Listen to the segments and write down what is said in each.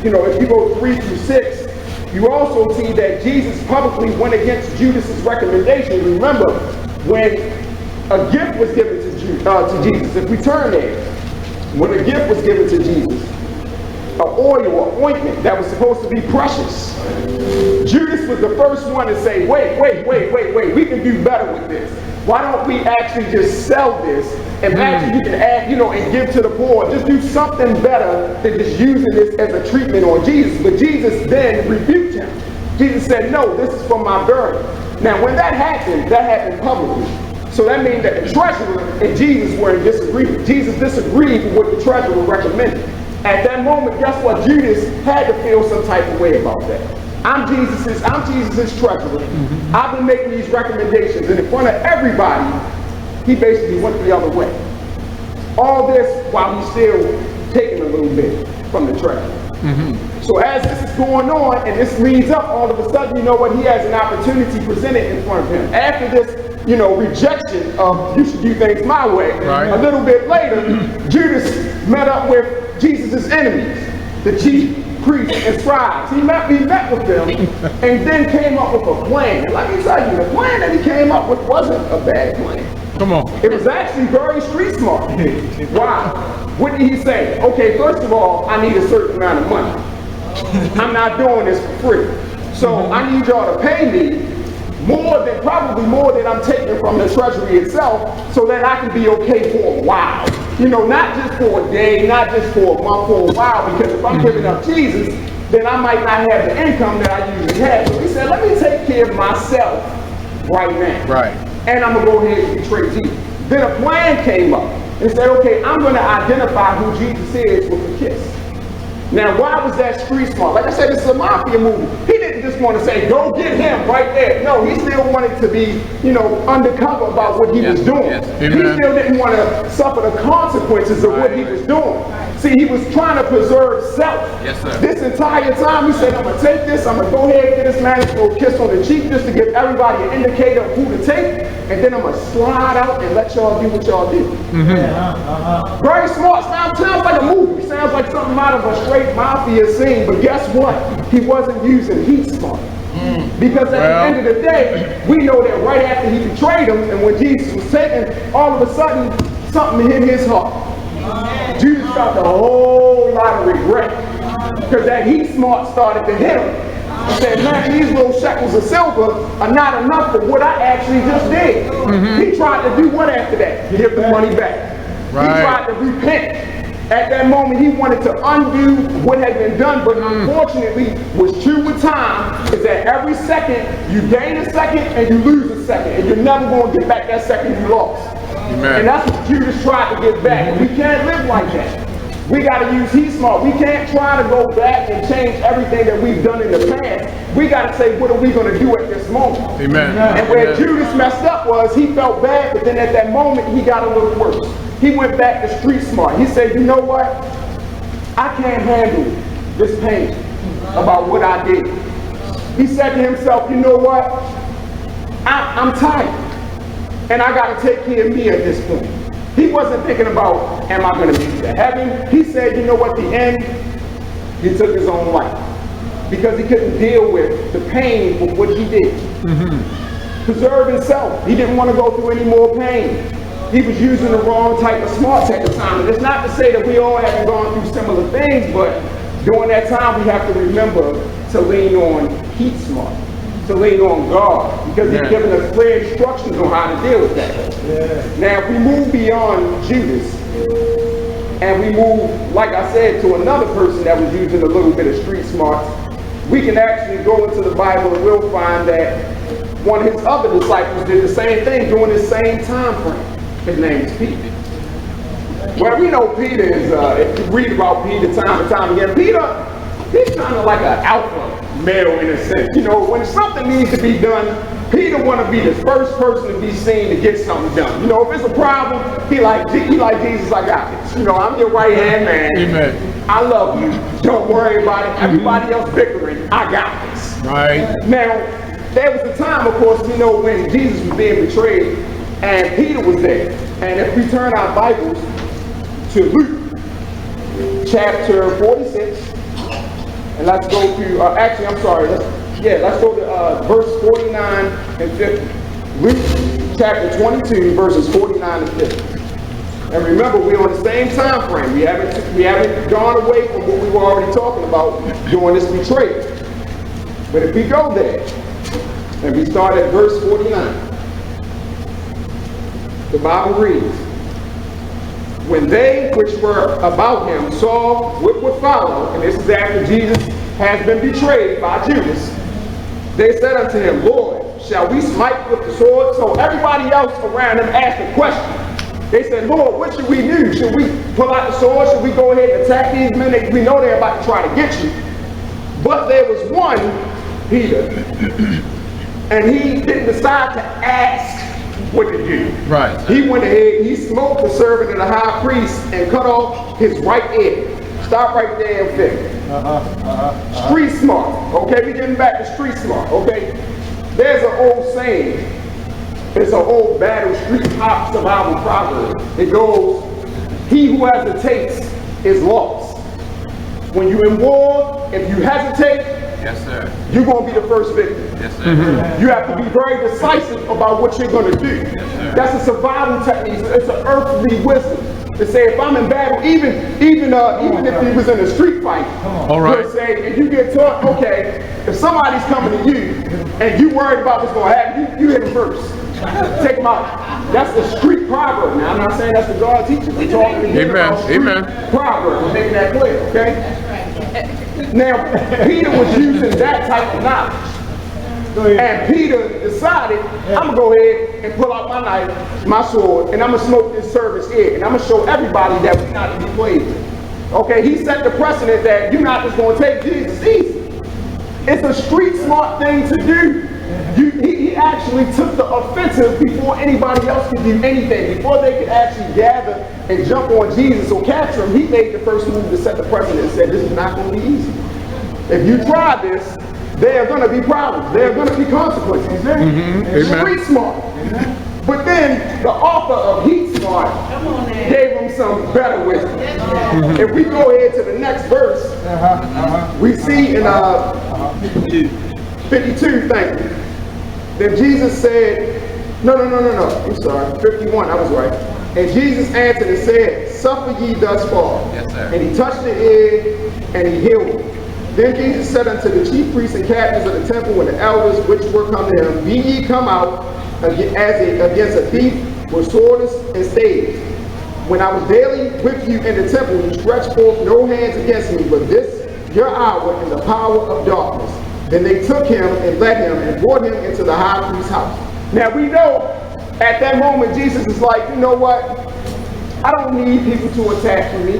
if you go 3 through 6, you also see that Jesus publicly went against Judas's recommendation. Remember, when a gift was given to Jesus, if we turn there, when a gift was given to Jesus, an oil or ointment that was supposed to be precious, Judas was the first one to say, wait, we can do better with this. Why don't we actually just sell this and actually you can add, and give to the poor. Just do something better than just using this as a treatment on Jesus. But Jesus then rebuked him. Jesus said, no, this is for my burial. Now, when that happened publicly. So that means that the treasurer and Jesus were in disagreement. Jesus disagreed with what the treasurer recommended. At that moment, guess what? Judas had to feel some type of way about that. I'm Jesus's treasurer. I've been making these recommendations, and in front of everybody, he basically went the other way. All this while he's still taking a little bit from the treasurer. So as this is going on, and this leads up, all of a sudden, you know what? He has an opportunity presented in front of him. After this, rejection of you should do things my way. A little bit later, Judas met up with Jesus' enemies, the chief priests and scribes. He met with them and then came up with a plan. And let me tell you, the plan that he came up with wasn't a bad plan. Come on. It was actually very street smart. Why? What did he say? Okay, first of all, I need a certain amount of money. I'm not doing this for free. So I need y'all to pay me probably more than I'm taking from the treasury itself, so that I can be okay for a while. Not just for a day, not just for a month, for a while, because if I'm giving up Jesus, then I might not have the income that I usually have. So he said, let me take care of myself right now. And I'm going to go ahead and betray Jesus. Then a plan came up and said, okay, I'm going to identify who Jesus is with a kiss. Now, why was that street smart? Like I said, it's a mafia movie. He didn't just want to say, go get him right there. No, he still wanted to be, undercover about what he was doing. He still didn't want to suffer the consequences of what he was doing. See, he was trying to preserve self. This entire time, he said, I'm going to take this, I'm going to go ahead and get this man a kiss on the cheek just to give everybody an indicator of who to take, and then I'm going to slide out and let y'all do what y'all do. Very smart. Sounds like a movie. Sounds like something out of a straight mafia scene, but guess what? He wasn't using heat smart. Because at the end of the day, we know that right after he betrayed him, and when Jesus was taken, all of a sudden, something hit his heart. Judas felt a whole lot of regret, because that heat smart started to hit him. He said, man, these little shekels of silver are not enough for what I actually just did. He tried to do what after that? Give the money back. He tried to repent. At that moment, he wanted to undo what had been done, but unfortunately, what's true with time is that every second, you gain a second and you lose a second, and you're never going to get back that second you lost. And that's what Judas tried to get back. And we can't live like that. We got to use heat smart. We can't try to go back and change everything that we've done in the past. We got to say, what are we going to do at this moment? And where Judas messed up was he felt bad, but then at that moment, he got a little worse. He went back to street smart. He said, you know what? I can't handle this pain about what I did. He said to himself, you know what? I'm tired. And I got to take care of me at this point. He wasn't thinking about, am I going to be to heaven? He said, you know what? The end, he took his own life. Because he couldn't deal with the pain of what he did. Preserve himself. He didn't want to go through any more pain. He was using the wrong type of smarts at the time. And it's not to say that we all haven't gone through similar things, but during that time we have to remember to lean on heat smart, to lean on God, because he's given us clear instructions on how to deal with that. Now if we move beyond Judas, and we move, like I said, to another person that was using a little bit of street smarts, we can actually go into the Bible and we'll find that one of his other disciples did the same thing during the same time frame. His name is Peter. Well, we know Peter is, if you read about Peter time and time again, Peter, he's kind of like an alpha male in a sense. When something needs to be done, Peter want to be the first person to be seen to get something done. If it's a problem, he like Jesus, I got this. I'm your right hand man. Amen. I love you. Don't worry about it. Everybody else bickering, I got this. Now, there was a time, of course, when Jesus was being betrayed, and Peter was there. And if we turn our Bibles to Luke chapter 46, And let's go to, actually, I'm sorry. Let's go to verse 49 and 50. Luke chapter 22, verses 49 and 50. And remember, we're on the same time frame. We haven't gone away from what we were already talking about during this betrayal. But if we go there, and we start at verse 49, the Bible reads, when they which were about him saw what would follow, and this is after Jesus has been betrayed by Judas, they said unto him, Lord, shall we smite with the sword? So everybody else around him asked a question. They said, Lord, what should we do? Should we pull out the sword? Should we go ahead and attack these men? We know they're about to try to get you. But there was one, Peter, and he didn't decide to ask what to do. Right. He went ahead, he smote the servant of the high priest and cut off his right ear. Stop right there and finish. Street smart. Okay, we're getting back to street smart. Okay, there's an old saying. It's an old battle street hop survival proverb. It goes, he who hesitates is lost. When you're in war, if you hesitate, yes, sir, you're going to be the first victim. Yes, sir. You have to be very decisive about what you're going to do. Yes, that's a survival technique. It's an earthly wisdom. To say if I'm in battle, even if he was in a street fight, all right, you'll say, and you get taught, okay, if somebody's coming to you and you worried about what's going to happen, you hit him first. Take them out. That's the street proverb. Now, I'm not saying that's the God teaching. We're talking about street proverb. We're making that clear, okay? Now, Peter was using that type of knowledge. And Peter decided, I'm going to go ahead and pull out my knife, my sword, and I'm going to smoke this servant's ear. And I'm going to show everybody that we're not to be played with. Okay, he set the precedent that you're not just going to take Jesus easy. It's a street smart thing to do. He actually took the offensive before anybody else could do anything. Before they could actually gather and jump on Jesus or capture him, he made the first move to set the precedent and said, this is not going to be easy. If you try this, there are going to be problems. There are going to be consequences. Street smart. But then the author of Heat Smart gave him some better wisdom. If we go ahead to the next verse, we see in 52, thank you. Then Jesus said, no, I'm sorry, 51, I was right. And Jesus answered and said, suffer ye thus far. Yes, sir. And he touched the ear and he healed him. Then Jesus said unto the chief priests and captains of the temple and the elders which were come to him, be ye come out against a thief with swords and staves. When I was daily with you in the temple, you stretched forth no hands against me, but this your hour in the power of darkness. Then they took him and led him and brought him into the high priest's house. Now we know at that moment Jesus is like, you know what? I don't need people to attack me.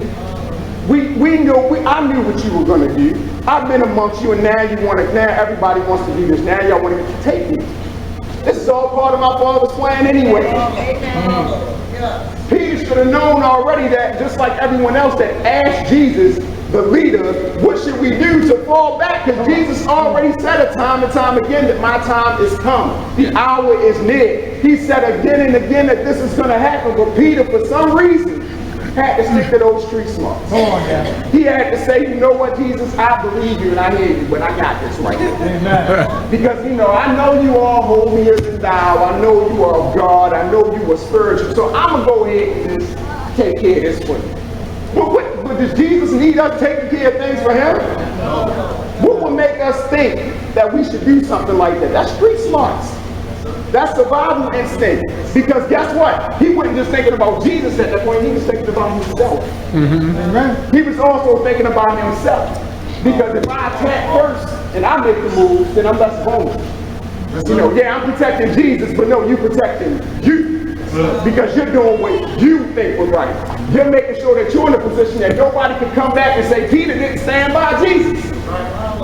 I knew what you were going to do. I've been amongst you, and now everybody wants to do this. Now y'all want to take me. This is all part of my Father's plan anyway. Peter should have known already that, just like everyone else that asked Jesus, the leader, what should we do to fall back? Because Jesus already said it time and time again that my time is come. The hour is near. He said again and again that this is going to happen. But Peter, for some reason, had to stick to those street smarts. He had to say, you know what, Jesus, I believe you and I hear you, but I got this right now. Because, I know you are holier than thou. I know you are God. I know you are spiritual. So I'm going to go ahead and just take care of this for you. But does Jesus need us taking care of things for him? What would make us think that we should do something like that? That's street smarts. That's survival instinct. Because guess what? He wasn't just thinking about Jesus at that point. He was thinking about himself. He was also thinking about himself. Because if I attack first and I make the move, then I'm less vulnerable. I'm protecting Jesus, but no, you're protecting you. Because you're doing what you think was right. You're making sure that you're in a position that nobody can come back and say, Peter didn't stand by Jesus.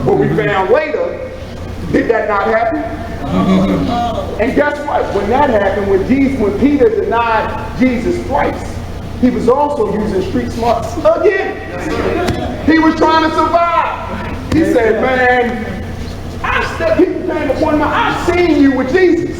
But we found later, did that not happen? And guess what? When that happened, when Peter denied Jesus Christ, he was also using street smarts again. He was trying to survive. He said, man, people came upon me, I've seen you with Jesus.